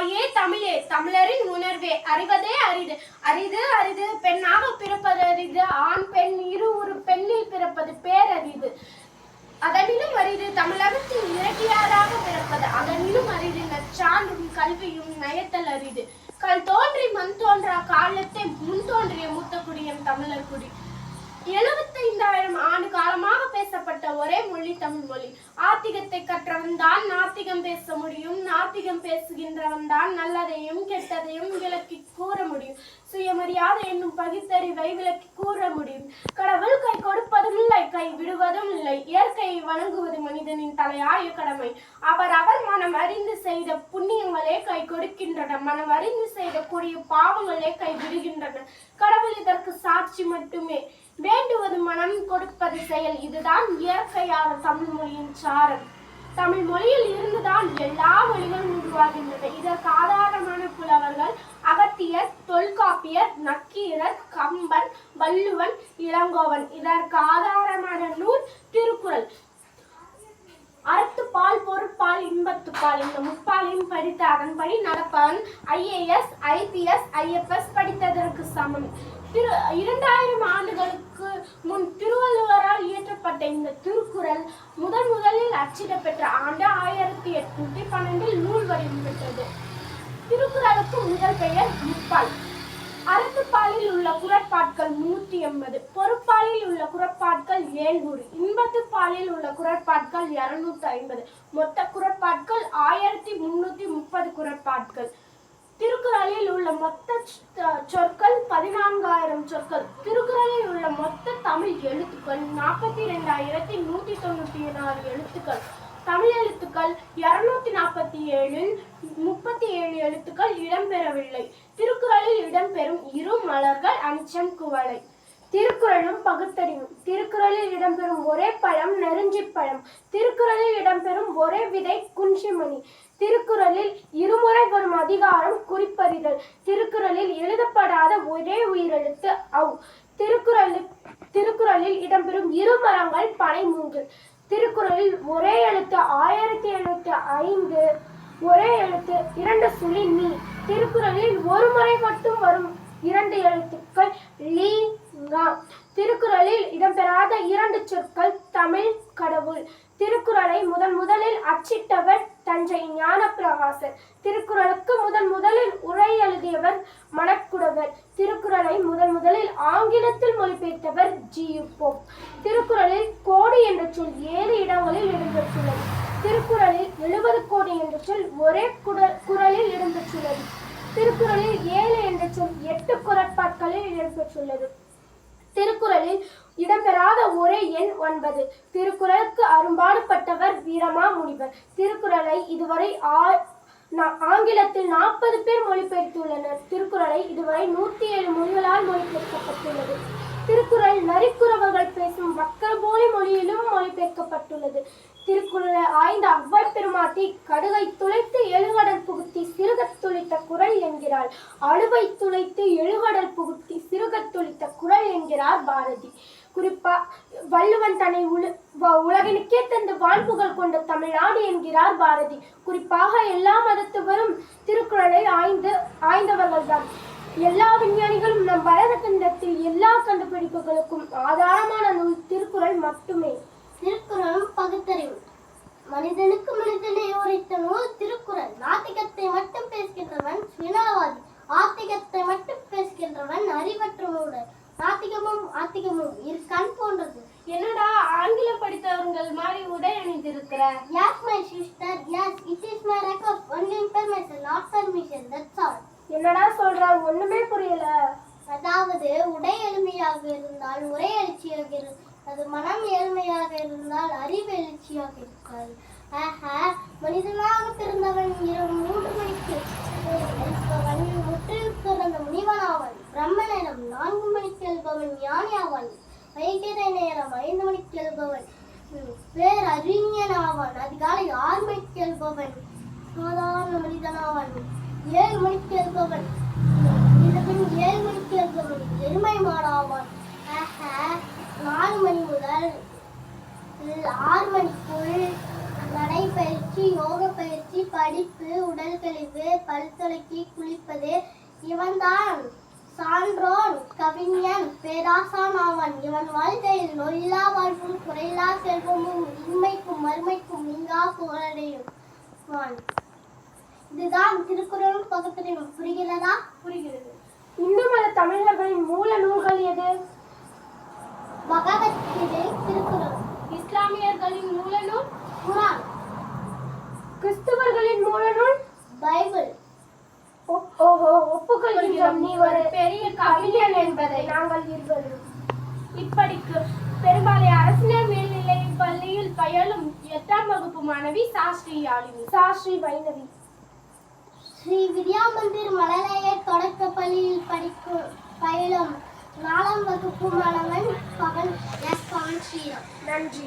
தாயே தமிழே, தமிழரின் உணர்வே, அறிவதே அரிது. அரிது அரிது பெண்ணாக பிறப்பது அரிது. ஆண் பெண் இருவுரு பெண்ணில் பிறப்பது பேரரிது. அதனிலும் அரிது தமிழகத்தில் இரட்டியாராக பிறப்பது. அதனிலும் அரிது நற்சான்றும் கல்வியும் நயத்தல் அரிது. கல் தோன்றி மண் தோன்றா காலத்தை முன் தோன்றிய மூத்த குடியம் தமிழர் குடி. 75,000 ஆண்டு காலமாக பேசப்பட்ட ஒரே மொழி தமிழ் மொழி. ஆத்திகத்தை கற்றவன் தான் நாத்திகம் பேச முடியும். நாத்திகம் பேசுகின்றவன் தான் நல்லதையும் கெட்டதையும் விளக்கி கூற முடியும். சுயமரியாதை என்னும் பகுத்தறிவை விளக்கி கூற முடியும். கடவுள் கை கொடுப்பதும் இல்லை, கை விடுவதும் இல்லை. இயற்கையை வணங்குவது மனிதனின் தலையாய கடமை. அவர் மனம் அறிந்து செய்த புண்ணியங்களே கை கொடுக்கின்றன. மனம் அறிந்து செய்த கொடிய பாவங்களே கை விடுகின்றன. கடவுள் இதற்கு சாட்சி மட்டுமே. வேண்டுவது மனம், கொடுப்பது செயல். இதுதான் இயற்கையான தமிழ் மொழியின் சாரம். தமிழ் மொழியில் இருந்துதான் எல்லா மொழிகளும் உருவாகின்றன. இதற்கு ஆதாரமான புலவர்கள் அகத்தியர், தொல்காப்பியர், நக்கீரர், கம்பன், வள்ளுவன், இளங்கோவன். இதற்கு ஆதாரமான நூல் திருக்குறள். அறத்துப்பால், பொருட்பால், இன்பத்துப்பால் இந்த முப்பாலையும் படித்து அதன்படி நடப்பவன் IAS, IPS, IFS படித்ததற்கு சமம். 2000 ஆண்டுகளுக்கு முன் திருவள்ளுவரால் இயற்றப்பட்ட இந்த திருக்குறள் முதலில் அச்சிடப்பெற்ற ஆண்டு 1812 நூல் வடிவம் பெற்றது. திருக்குறளுக்கு முதல் பெயர் முப்பால். அறத்துப்பாலில் உள்ள குறட்பாட்கள் 380, பொருட்பாலில் உள்ள குறட்பாட்கள் 700, இன்பத்துப்பாலில் உள்ள குறட்பாட்கள் 250. மொத்த குறட்பாட்கள் 1330 குறட்பாட்கள். திருக்குறளில் உள்ள மொத்த சொற்கள் 14,000 சொற்கள். திருக்குறளில் உள்ள மொத்த தமிழ் எழுத்துக்கள் 42,194 எழுத்துக்கள். தமிழ் எழுத்துக்கள் 247 37 எழுத்துக்கள் இடம்பெறவில்லை. திருக்குறளில் இடம்பெறும் இரு மலர்கள் அனிச்சம் குவளை. திருக்குறளும் பகுத்தறிவும். திருக்குறளில் இடம்பெறும் ஒரே பழம் நெருஞ்சிப்பழம். திருக்குறளில் இடம்பெறும் ஒரே விதை குன்றிமணி. திருக்குறளில் இருமுறை வரும் அதிகாரம் குறிப்பறிதல். திருக்குறளில் எழுதப்படாத ஒரே உயிரெழுத்து ஔ. திருக்குறளில் இடம்பெறும் இரு மரங்கள் பனை மூங்கில். திருக்குறளில் ஒரே எழுத்து 1075, ஒரே எழுத்து 2 சுழி நீ. திருக்குறளில் ஒரு முறை மட்டும் வரும் 2 எழுத்துக்கள் லீ ங. திருக்குறளில் இடம்பெறாத 2 சொற்கள் தமிழ், கடவுள். திருக்குறளை முதலில் அச்சிட்டவர் தஞ்சை ஞானப்பிரகாசர். திருக்குறளுக்கு முதலில் உரை எழுதியவர் மணக்குடவர். திருக்குறளை முதலில் ஆங்கிலத்தில் மொழிபெயர்த்தவர் G.U. போப். திருக்குறளில் கோடி என்ற சொல் 7 இடங்களில் இடம்பெற்றுள்ளது. திருக்குறளில் 70 கோடி என்ற சொல் ஒரே குறளில் இடம்பெற்றுள்ளது. திருக்குறளில் 7 என்ற சொல் 8 குறட்பாட்களில் இடம்பெற்றுள்ளது. திருக்குறளில் இடம்பெறாத ஒரே எண் 9. திருக்குறளுக்கு அரும்பாடுபட்டவர் வீரமாமுனிவர். திருக்குறளை இதுவரை ஆங்கிலத்தில் 40 பேர் மொழிபெயர்த்துள்ளனர். திருக்குறளை இதுவரை 107 மொழிகளால் மொழிபெயர்க்கப்பட்டுள்ளது. திருக்குறள் நரிக்குறவர்கள் பேசும் வக்கரபோலி மொழியிலும் மொழிபெயர்க்கப்பட்டுள்ளது. திருக்குறளை ஆய்ந்த அவ்வை பெருமாட்டி கடுகை துளைத்து எழுகடல் புகுத்தி சிறுகத் துளித்த குறள் என்கிறாள். அழுவை துளைத்து எழுகடல் புகுத்தி சிறுகத் துளித்த குறள் என்கிறார் பாரதி. குறிப்பா வள்ளுவன் தன்னை உலகினுக்கே தந்து வாழ்ப்புகள் கொண்ட தமிழ்நாடு என்கிறார் பாரதி. குறிப்பாக எல்லா மதத்தவரும் திருக்குறளை ஆய்ந்தவர்கள்தான். எல்லா விஞ்ஞானிகளும் நம் பாரத கண்டத்தில் எல்லா கண்டுபிடிப்புகளுக்கும் ஆதாரமான நூல் திருக்குறள் மட்டுமே. திருக்குறளும் பகுத்தறிவு. மனிதனுக்கு மனிதனை உரைத்த நூல் திருக்குறள். நாத்திகத்தை மட்டும் பேசுகின்றவன் சுயநலவாதி. ஆத்திகத்தை மட்டும் பேசுகின்றவன் அறிவற்ற மூடர். நாத்திகமும் ஆத்திகமும் இரு கண் போன்றது. என்னடா ஆங்கிலம் படித்தவர்கள் மாதிரி உடை அணிந்திருக்கிற? Yes my sister, yes, it is my record. Only permission, not permission, that's all. என்னடா சொல்ற? ஒண்ணுமே புரியல. அதாவது உடை எளிமையாக இருந்தால் உரை எழுச்சியாக இருக்கும். அது மனம் ஏழ்மையாக இருந்தால் அறிவு எழுச்சியாக இருக்காது. மனிதனாக பிறந்தவன் இரவு 3 மணிக்கு எழுப்பவன் முற்றில் பிறந்த முனிவனாவன். பிரம்ம நேரம் 4 மணிக்கு எழுப்பவன் ஞானி ஆவான். வைகிறை நேரம் 5 மணிக்கு எழுப்பவன் பேரறிஞனாவான். அதிகாலை 6 மணிக்கு எழுப்பவன் சாதாரண மனிதனாவான். 7 மணிக்கு எழுப்பவன் இரவின் 7 மணிக்கு எழுப்பவன் எருமை மாடாவான். 4 மணி முதல் 6 மணிக்குள் நடைப்பயிற்சி, யோக பயிற்சி, கல்வி, படிப்பு, உடல் கழிவு, பல் துலக்கி குளிப்பது. இவன்தான் சான்றோன், கவிஞன், பேராசான் ஆவான். இவன் வாழ்க்கையில் நொல்லா வாழ்வும் குறையில்லா செல்வமும் இன்மைக்கும் மறுமைக்கும் நீங்கா புகழடையும். இதுதான் திருக்குறளும் பகுத்தறிவும். புரிகிறதா? புரிகிறது. இந்து மத தமிழர்களின் மூல நூல்கள் எது? பகவத்கீதை, திருக்குறள். இஸ்லாமியர்களின் மூல நூல் குர்ஆன். கிறிஸ்தவர்களின் மூல நூல் பைபிள். ஒப்புக்கொள்கிறோம். நீ ஒரு பெரிய கவிஞன் என்பதை நாங்கள் இருவரும். இப்படிக்கு பெரும்பாலை அரசினர் மேல்நிலை பள்ளியில் பயிலும் 8ஆம் வகுப்பு மாணவி சாஸ்ரீ வைணவி. ஸ்ரீ வித்யா மந்திர் மழலையர் தொடக்க பள்ளியில் பயிலும் 4ஆம் வகுப்பு மாணவன் பவன் ஸ்ரீராம். நன்றி.